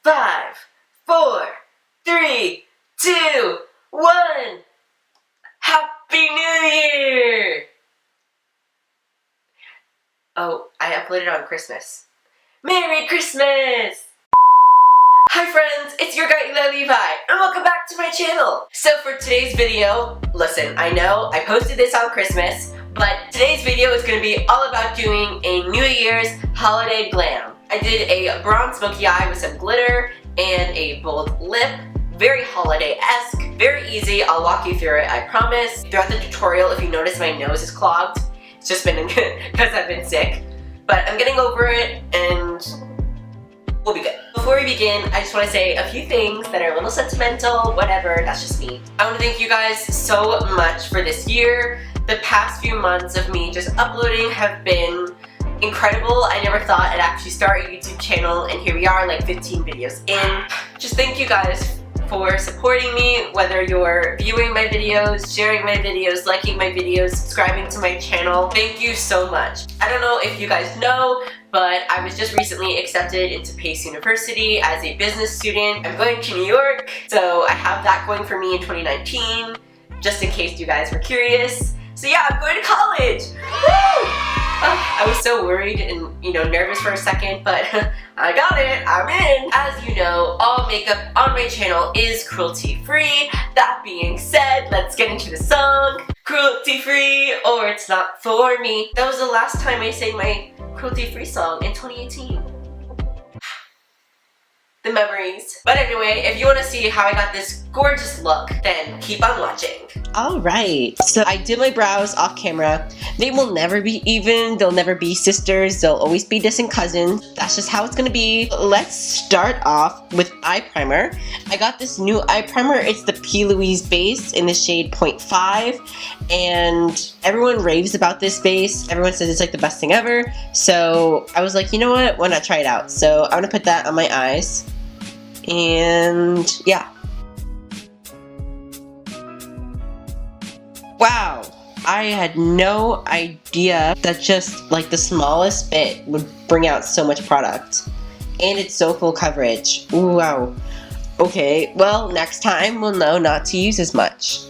5, 4, 3, 2, 1. Happy New Year! Oh, I uploaded on Christmas. Merry Christmas! Hi friends, it's your guy Eli Levi, and welcome back to my channel! So for today's video, listen, I know I posted this on Christmas, but today's video is going to be all about doing a New Year's holiday glam. I did a bronze smoky eye with some glitter and a bold lip. Very holiday-esque, very easy. I'll walk you through it, I promise. Throughout the tutorial, if you notice my nose is clogged, it's just been because I've been sick. But I'm getting over it and we'll be good. Before we begin, I just want to say a few things that are a little sentimental, whatever, that's just me. I want to thank you guys so much for this year. The past few months of me just uploading have been incredible. I never thought I'd actually start a YouTube channel, and here we are, like 15 videos in. Just thank you guys for supporting me, whether you're viewing my videos, sharing my videos, liking my videos, subscribing to my channel. Thank you so much. I don't know if you guys know, but I was just recently accepted into Pace University as a business student. I'm going to New York, so I have that going for me in 2019, just in case you guys were curious. So yeah, I'm going to college! Woo! I was so worried and, nervous for a second, but I got it, I'm in! As you know, all makeup on my channel is cruelty-free. That being said, let's get into the song. Cruelty-free, or it's not for me. That was the last time I sang my cruelty-free song in 2018. The memories. But anyway, if you want to see how I got this gorgeous look, then keep on watching. Alright, so I did my brows off camera. They will never be even, they'll never be sisters, they'll always be distant cousins. That's just how it's gonna be. Let's start off with eye primer. I got this new eye primer. It's the P. Louise base in the shade 0.5, and everyone raves about this base. Everyone says it's like the best thing ever. So I was like, you know what, why not try it out? So I'm gonna put that on my eyes. And yeah. Wow, I had no idea that just like the smallest bit would bring out so much product. And it's so full coverage. Ooh, wow. Okay, well, next time we'll know not to use as much.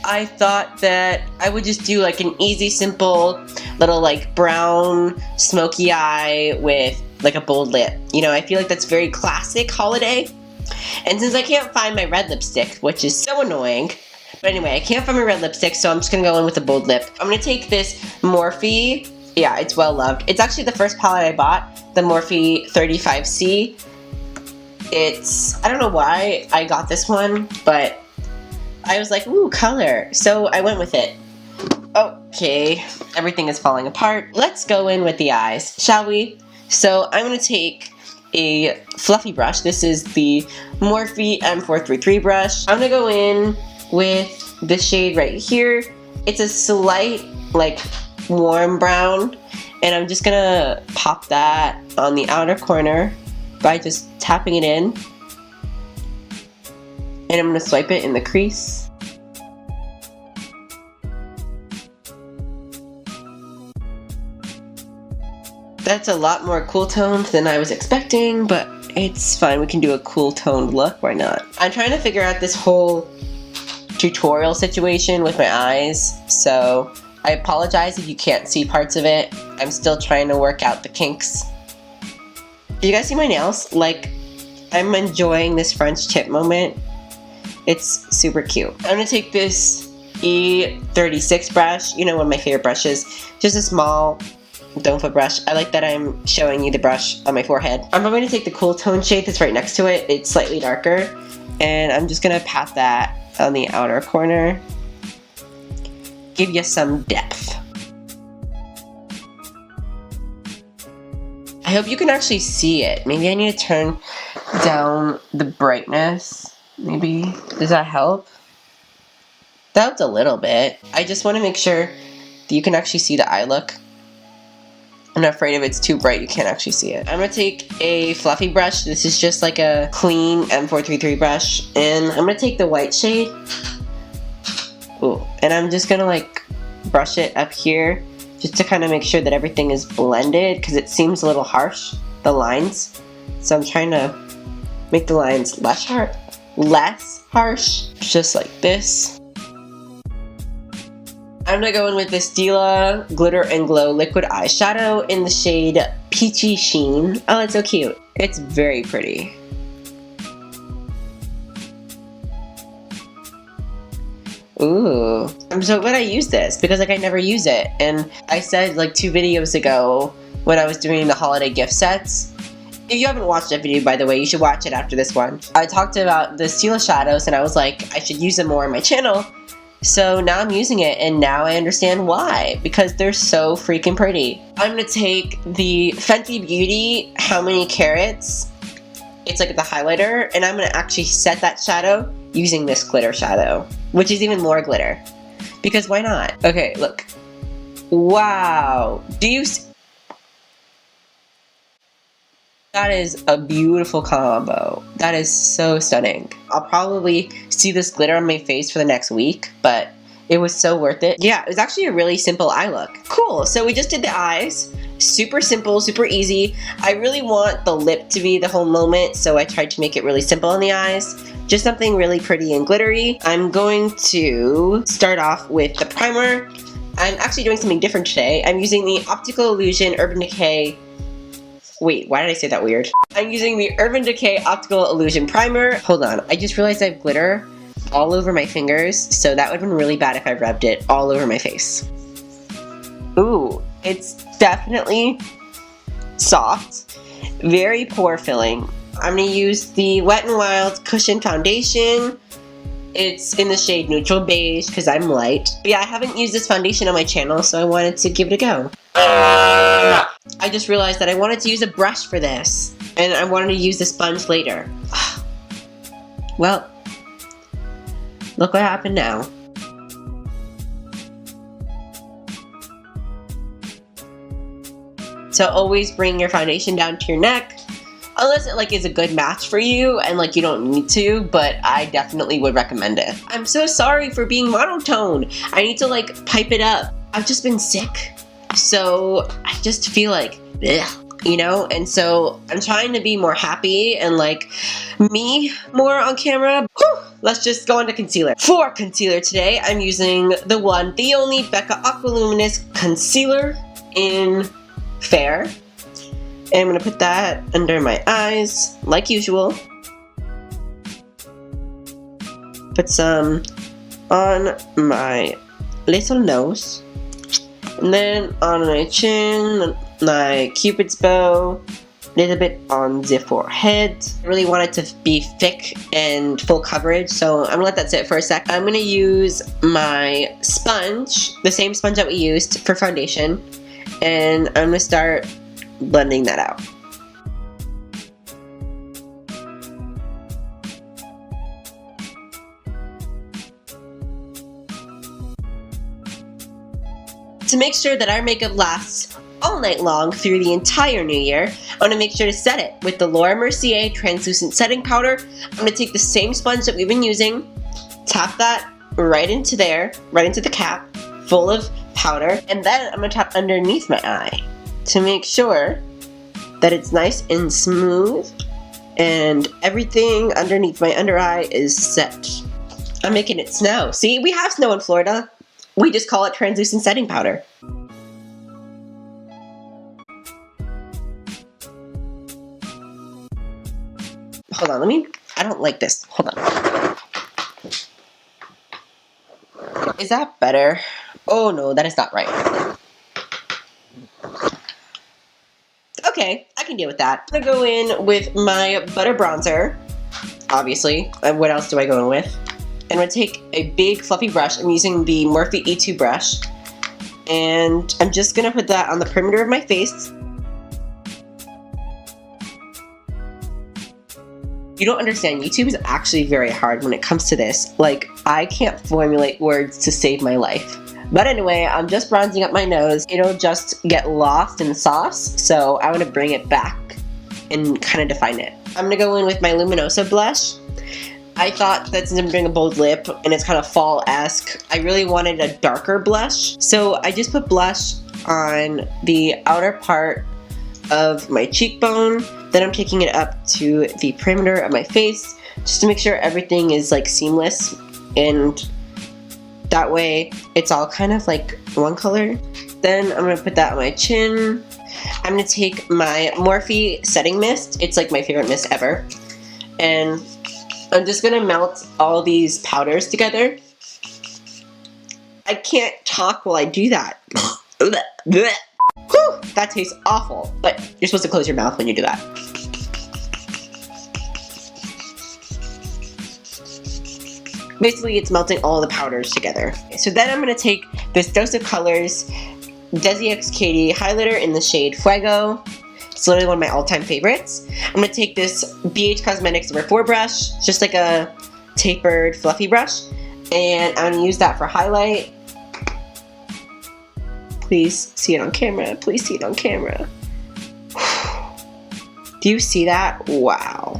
I thought that I would just do like an easy, simple little like brown smoky eye with like a bold lip. I feel like that's very classic holiday. And since I can't find my red lipstick, which is so annoying, but anyway, I can't find my red lipstick, so I'm just gonna go in with a bold lip. I'm gonna take this Morphe. Yeah, it's well loved. It's actually the first palette I bought, the Morphe 35C. I don't know why I got this one, but I was like, ooh, color. So I went with it. Okay, everything is falling apart. Let's go in with the eyes, shall we? So I'm gonna take a fluffy brush. This is the Morphe M433 brush. I'm gonna go in with the shade right here. It's a slight, like, warm brown, and I'm just gonna pop that on the outer corner by just tapping it in. And I'm gonna swipe it in the crease. That's a lot more cool toned than I was expecting, but it's fine. We can do a cool toned look. Why not? I'm trying to figure out this whole tutorial situation with my eyes, so I apologize if you can't see parts of it. I'm still trying to work out the kinks. Do you guys see my nails? Like, I'm enjoying this French tip moment. It's super cute. I'm gonna take this E36 brush, one of my favorite brushes. Just a small doe foot brush. I like that I'm showing you the brush on my forehead. I'm going to take the cool tone shade that's right next to it. It's slightly darker, and I'm just going to pat that on the outer corner. Give you some depth. I hope you can actually see it. Maybe I need to turn down the brightness. Maybe. Does that help? That helped a little bit. I just want to make sure that you can actually see the eye look. I'm afraid if it's too bright, you can't actually see it. I'm gonna take a fluffy brush. This is just like a clean M433 brush. And I'm gonna take the white shade. Ooh. And I'm just gonna like brush it up here just to kind of make sure that everything is blended because it seems a little harsh. the lines. So I'm trying to make the lines less harsh, just like this. I'm gonna go in with the Stila Glitter and Glow Liquid Eyeshadow in the shade Peachy Sheen. Oh, it's so cute. It's very pretty. Ooh, I'm so glad I used this because like I never use it. And I said like 2 videos ago when I was doing the holiday gift sets. If you haven't watched that video, by the way, you should watch it after this one. I talked about the Stila shadows and I was like, I should use them more on my channel. So now I'm using it and now I understand why. Because they're so freaking pretty. I'm going to take the Fenty Beauty How Many Carats. It's like the highlighter. And I'm going to actually set that shadow using this glitter shadow. Which is even more glitter. Because why not? Okay, look. Wow. Do you see? That is a beautiful combo. That is so stunning. I'll probably see this glitter on my face for the next week, but it was so worth it. Yeah, it was actually a really simple eye look. Cool, so we just did the eyes. Super simple, super easy. I really want the lip to be the whole moment, so I tried to make it really simple on the eyes. Just something really pretty and glittery. I'm going to start off with the primer. I'm actually doing something different today. I'm using the Optical Illusion Urbandecay. Wait, why did I say that weird? I'm using the Urbandecay Optical Illusion Primer. Hold on, I just realized I have glitter all over my fingers, so that would have been really bad if I rubbed it all over my face. Ooh, it's definitely soft, very pore filling. I'm going to use the Wet n Wild Cushion Foundation. It's in the shade Neutral Beige because I'm light. But yeah, I haven't used this foundation on my channel, so I wanted to give it a go. I just realized that I wanted to use a brush for this, and I wanted to use the sponge later. Well, look what happened now. So always bring your foundation down to your neck, unless it like is a good match for you and like you don't need to, but I definitely would recommend it. I'm so sorry for being monotone. I need to like pipe it up. I've just been sick. So I just feel like, ugh, you know? And so I'm trying to be more happy and like me more on camera. Whew, let's just go on to concealer. For concealer today, I'm using the one, the only Becca Aqua Luminous Concealer in Fair. And I'm going to put that under my eyes, like usual. Put some on my little nose. And then on my chin, my cupid's bow, a little bit on the forehead. I really want it to be thick and full coverage, so I'm gonna let that sit for a sec. I'm gonna use my sponge, the same sponge that we used for foundation, and I'm gonna start blending that out. To make sure that our makeup lasts all night long through the entire new year, I'm going to make sure to set it with the Mercier Translucent Setting Powder. I'm going to take the same sponge that we've been using, tap that right into there, right into the cap, full of powder, and then I'm going to tap underneath my eye to make sure that it's nice and smooth and everything underneath my under eye is set. I'm making it snow. See, we have snow in Florida. We just call it translucent setting powder. Hold on, I don't like this. Hold on. Is that better? Oh no, that is not right. Okay, I can deal with that. I'm gonna go in with my butter bronzer, obviously. What else do I go in with? I'm going to take a big fluffy brush. I'm using the Morphe E2 brush. And I'm just going to put that on the perimeter of my face. You don't understand, YouTube is actually very hard when it comes to this. Like, I can't formulate words to save my life. But anyway, I'm just bronzing up my nose. It'll just get lost in the sauce, so I want to bring it back and kind of define it. I'm going to go in with my Luminoso blush. I thought that since I'm doing a bold lip and it's kind of fall-esque, I really wanted a darker blush. So I just put blush on the outer part of my cheekbone. Then I'm taking it up to the perimeter of my face just to make sure everything is like seamless, and that way it's all kind of like one color. Then I'm going to put that on my chin. I'm going to take my Morphe setting mist. It's like my favorite mist ever. And I'm just going to melt all these powders together. I can't talk while I do that. Whew, that tastes awful, but you're supposed to close your mouth when you do that. Basically, it's melting all the powders together. So then I'm going to take this dose of colors, Desi X Katie highlighter in the shade Fuego. It's literally one of my all-time favorites. I'm going to take this BH Cosmetics number 4 brush, just like a tapered, fluffy brush, and I'm going to use that for highlight. Please see it on camera. Please see it on camera. Do you see that? Wow.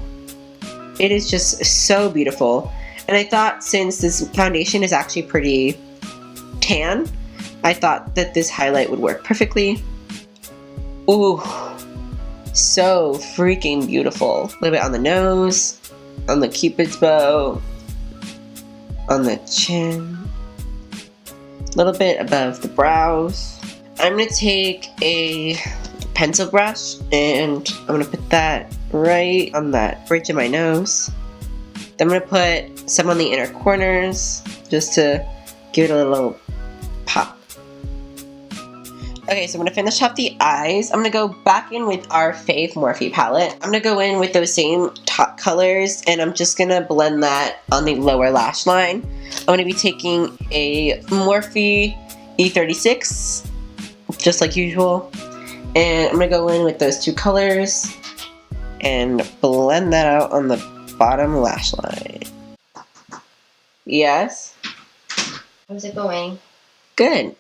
It is just so beautiful. And I thought since this foundation is actually pretty tan, I thought that this highlight would work perfectly. Ooh, so freaking beautiful. A little bit on the nose, on the cupid's bow, on the chin, a little bit above the brows. I'm going to take a pencil brush and I'm going to put that right on that bridge of my nose. Then I'm going to put some on the inner corners just to give it a little pop. Okay, so I'm going to finish off the eyes. I'm going to go back in with our fave Morphe palette. I'm going to go in with those same top colors and I'm just going to blend that on the lower lash line. I'm going to be taking a Morphe E36, just like usual. And I'm going to go in with those two colors and blend that out on the bottom lash line. Yes? How's it going? Good.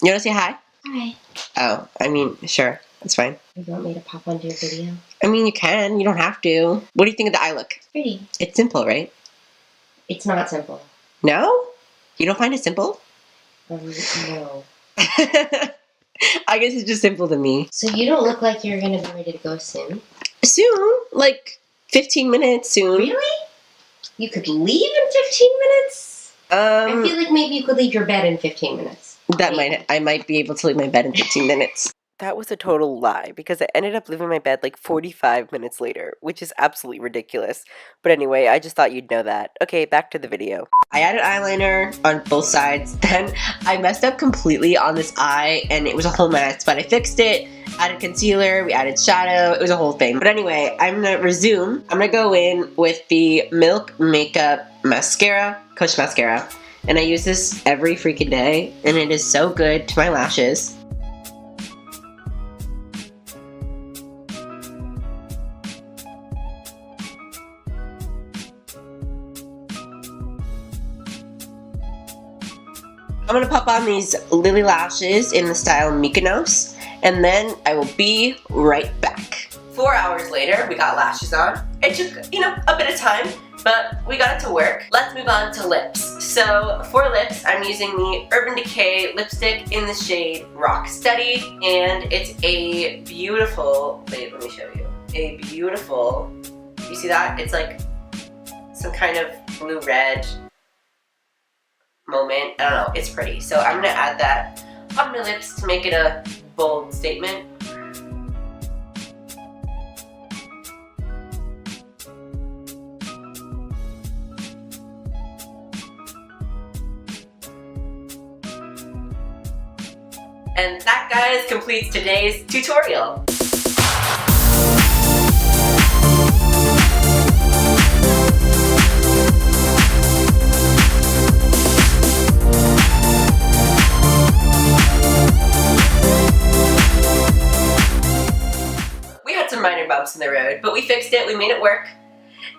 You want to say hi? Hi. Oh, I mean, sure. That's fine. You want me to pop onto your video? I mean, you can. You don't have to. What do you think of the eye look? It's pretty. It's simple, right? It's not simple. No? You don't find it simple? No. I guess it's just simple to me. So you don't look like you're going to be ready to go soon? Soon? Like 15 minutes soon. Really? You could leave in 15 minutes? I feel like maybe you could leave your bed in 15 minutes. I might be able to leave my bed in 15 minutes. That was a total lie, because I ended up leaving my bed like 45 minutes later, which is absolutely ridiculous. But anyway, I just thought you'd know that. Okay, back to the video. I added eyeliner on both sides, then I messed up completely on this eye, and it was a whole mess, but I fixed it, added concealer, we added shadow, it was a whole thing. But anyway, I'm gonna resume. I'm gonna go in with the Milkmakeup mascara, KUSH mascara, and I use this every freaking day, and it is so good to my lashes. I'm going to pop on these Lily lashes in the style Mykonos, and then I will be right back. 4 hours later, we got lashes on. It took, a bit of time, but we got it to work. Let's move on to lips. So for lips, I'm using the Urbandecay lipstick in the shade Rock Steady, and it's a beautiful, wait, let me show you. A beautiful, you see that? It's like some kind of blue-red moment. I don't know, it's pretty. So I'm gonna add that on my lips to make it a bold statement. And that, guys, completes today's tutorial. Minor bumps in the road, but we fixed it, we made it work,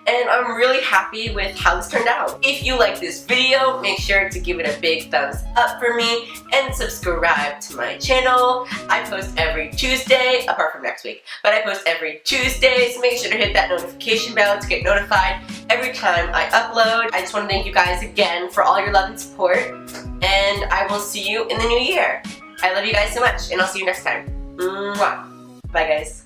and I'm really happy with how this turned out. If you like this video, make sure to give it a big thumbs up for me and subscribe to my channel. I post every Tuesday, apart from next week, but I post every Tuesday, so make sure to hit that notification bell to get notified every time I upload. I just want to thank you guys again for all your love and support, and I will see you in the new year. I love you guys so much, and I'll see you next time. Mwah. Bye, guys.